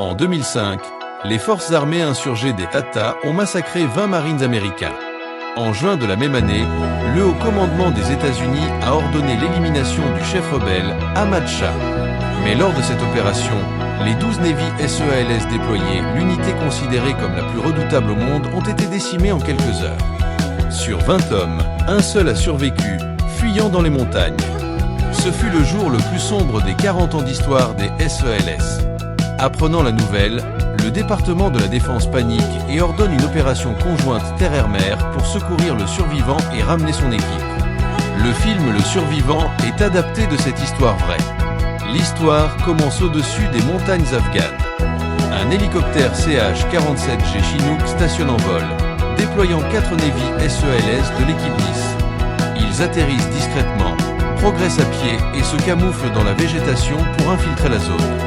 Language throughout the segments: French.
En 2005, les forces armées insurgées des Hattas ont massacré 20 marines américains. En juin de la même année, le haut commandement des États-Unis a ordonné l'élimination du chef rebelle, Ahmad Shah. Mais lors de cette opération, les 12 Navy SEALS déployés, l'unité considérée comme la plus redoutable au monde, ont été décimés en quelques heures. Sur 20 hommes, un seul a survécu, fuyant dans les montagnes. Ce fut le jour le plus sombre des 40 ans d'histoire des SEALS. Apprenant la nouvelle, le département de la Défense panique et ordonne une opération conjointe terre-air-mer pour secourir le survivant et ramener son équipe. Le film Le Survivant est adapté de cette histoire vraie. L'histoire commence au-dessus des montagnes afghanes. Un hélicoptère CH-47G Chinook stationne en vol, déployant 4 Navy SEALS de l'équipe 10. Ils atterrissent discrètement, progressent à pied et se camouflent dans la végétation pour infiltrer la zone.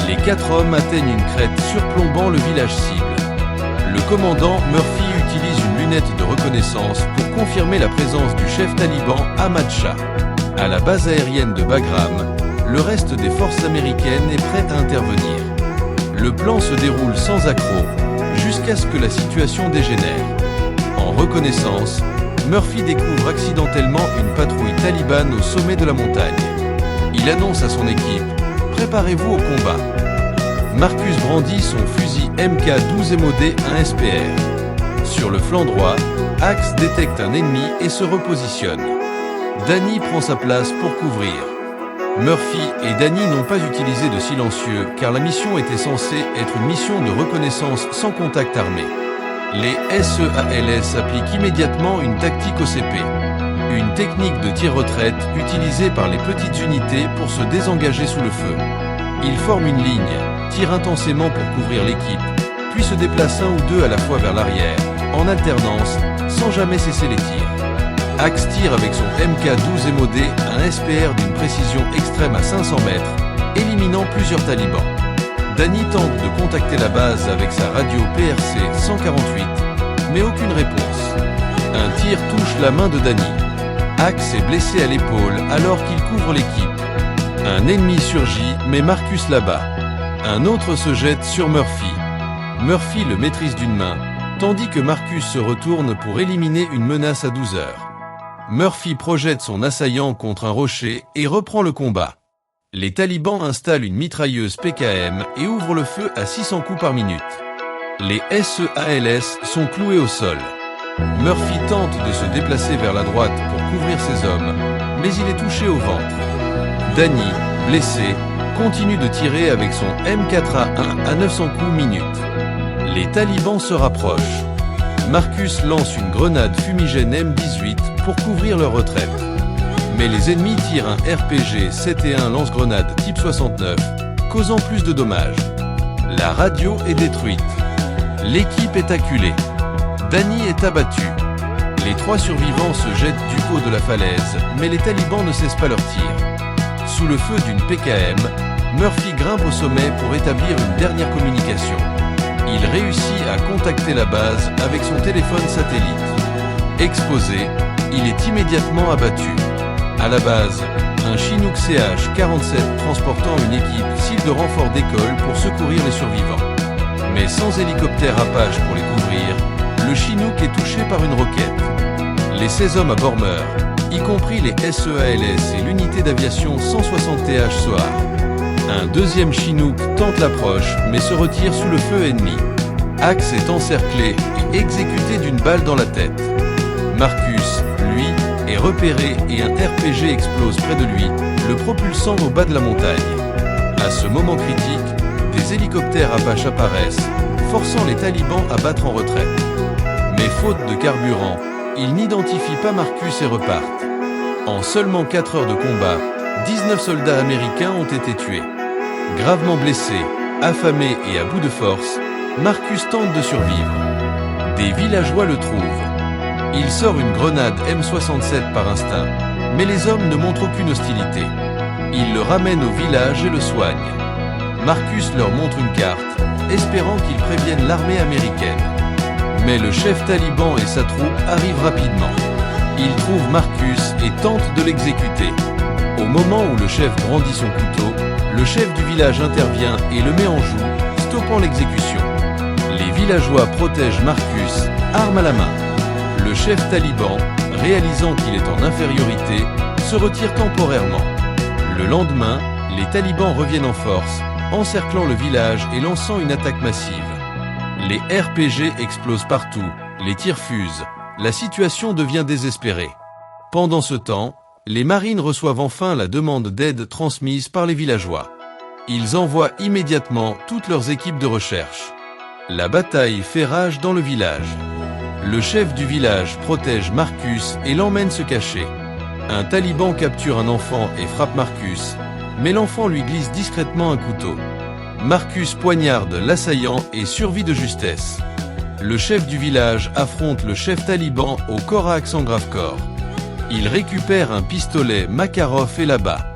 Les 4 hommes atteignent une crête surplombant le village cible. Le commandant Murphy utilise une lunette de reconnaissance pour confirmer la présence du chef taliban Ahmad Shah. À la base aérienne de Bagram, le reste des forces américaines est prêt à intervenir. Le plan se déroule sans accroc, jusqu'à ce que la situation dégénère. En reconnaissance, Murphy découvre accidentellement une patrouille talibane au sommet de la montagne. Il annonce à son équipe « Préparez-vous au combat ». Marcus brandit son fusil MK12 MOD 1 SPR. Sur le flanc droit, Axe détecte un ennemi et se repositionne. Danny prend sa place pour couvrir. Murphy et Danny n'ont pas utilisé de silencieux car la mission était censée être une mission de reconnaissance sans contact armé. Les SEALS appliquent immédiatement une tactique OCP, une technique de tir-retraite utilisée par les petites unités pour se désengager sous le feu. Ils forment une ligne, tirent intensément pour couvrir l'équipe, puis se déplacent un ou deux à la fois vers l'arrière, en alternance, sans jamais cesser les tirs. Axe tire avec son MK12 MOD un SPR d'une précision extrême à 500 mètres, éliminant plusieurs talibans. Danny tente de contacter la base avec sa radio PRC 148, mais aucune réponse. Un tir touche la main de Danny. Axe est blessé à l'épaule alors qu'il couvre l'équipe. Un ennemi surgit, mais Marcus l'abat. Un autre se jette sur Murphy. Murphy le maîtrise d'une main, tandis que Marcus se retourne pour éliminer une menace à 12 heures. Murphy projette son assaillant contre un rocher et reprend le combat. Les talibans installent une mitrailleuse PKM et ouvrent le feu à 600 coups par minute. Les SEALS sont cloués au sol. Murphy tente de se déplacer vers la droite pour couvrir ses hommes, mais il est touché au ventre. Danny, blessé, continue de tirer avec son M4A1 à 900 coups minute. Les talibans se rapprochent. Marcus lance une grenade fumigène M18 pour couvrir leur retraite. Mais les ennemis tirent un RPG 7-1 lance-grenade type 69, causant plus de dommages. La radio est détruite. L'équipe est acculée. Danny est abattu. Les 3 survivants se jettent du haut de la falaise, mais les talibans ne cessent pas leur tir. Sous le feu d'une PKM, Murphy grimpe au sommet pour établir une dernière communication. Il réussit à contacter la base avec son téléphone satellite. Exposé, il est immédiatement abattu. À la base, un Chinook CH-47 transportant une équipe cible de renfort d'école pour secourir les survivants. Mais sans hélicoptère Apache pour les couvrir, le Chinook est touché par une roquette. Les 16 hommes à bord meurent, y compris les SEALS et l'unité d'aviation 160 TH SOAR. Un deuxième Chinook tente l'approche, mais se retire sous le feu ennemi. Axe est encerclé et exécuté d'une balle dans la tête. Marcus, lui, est repéré et un RPG explose près de lui, le propulsant au bas de la montagne. À ce moment critique, des hélicoptères Apache apparaissent, forçant les talibans à battre en retraite. Mais faute de carburant, ils n'identifient pas Marcus et repartent. En seulement 4 heures de combat, 19 soldats américains ont été tués. Gravement blessé, affamé et à bout de force, Marcus tente de survivre. Des villageois le trouvent. Il sort une grenade M67 par instinct, mais les hommes ne montrent aucune hostilité. Ils le ramènent au village et le soignent. Marcus leur montre une carte, espérant qu'ils préviennent l'armée américaine. Mais le chef taliban et sa troupe arrivent rapidement. Ils trouvent Marcus et tentent de l'exécuter. Au moment où le chef brandit son couteau, le chef du village intervient et le met en joue, suspend l'exécution. Les villageois protègent Marcus, arme à la main. Le chef taliban, réalisant qu'il est en infériorité, se retire temporairement. Le lendemain, les talibans reviennent en force, encerclant le village et lançant une attaque massive. Les RPG explosent partout, les tirs fusent, la situation devient désespérée. Pendant ce temps, les marines reçoivent enfin la demande d'aide transmise par les villageois. Ils envoient immédiatement toutes leurs équipes de recherche. La bataille fait rage dans le village. Le chef du village protège Marcus et l'emmène se cacher. Un taliban capture un enfant et frappe Marcus, mais l'enfant lui glisse discrètement un couteau. Marcus poignarde l'assaillant et survit de justesse. Le chef du village affronte le chef taliban au corps à accent grave-corps. Il récupère un pistolet Makarov et l'abat.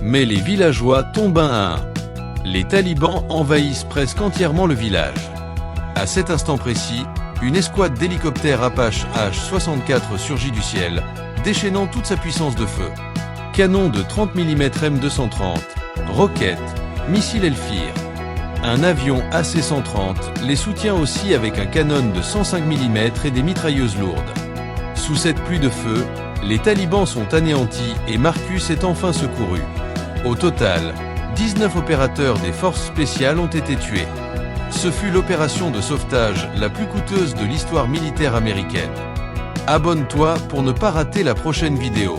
Mais les villageois tombent un à un. Les talibans envahissent presque entièrement le village. À cet instant précis, une escouade d'hélicoptères Apache H-64 surgit du ciel, déchaînant toute sa puissance de feu. Canon de 30 mm M230, roquettes, missiles Elfir. Un avion AC-130 les soutient aussi avec un canon de 105 mm et des mitrailleuses lourdes. Sous cette pluie de feu, les talibans sont anéantis et Marcus est enfin secouru. Au total, 19 opérateurs des forces spéciales ont été tués. Ce fut l'opération de sauvetage la plus coûteuse de l'histoire militaire américaine. Abonne-toi pour ne pas rater la prochaine vidéo.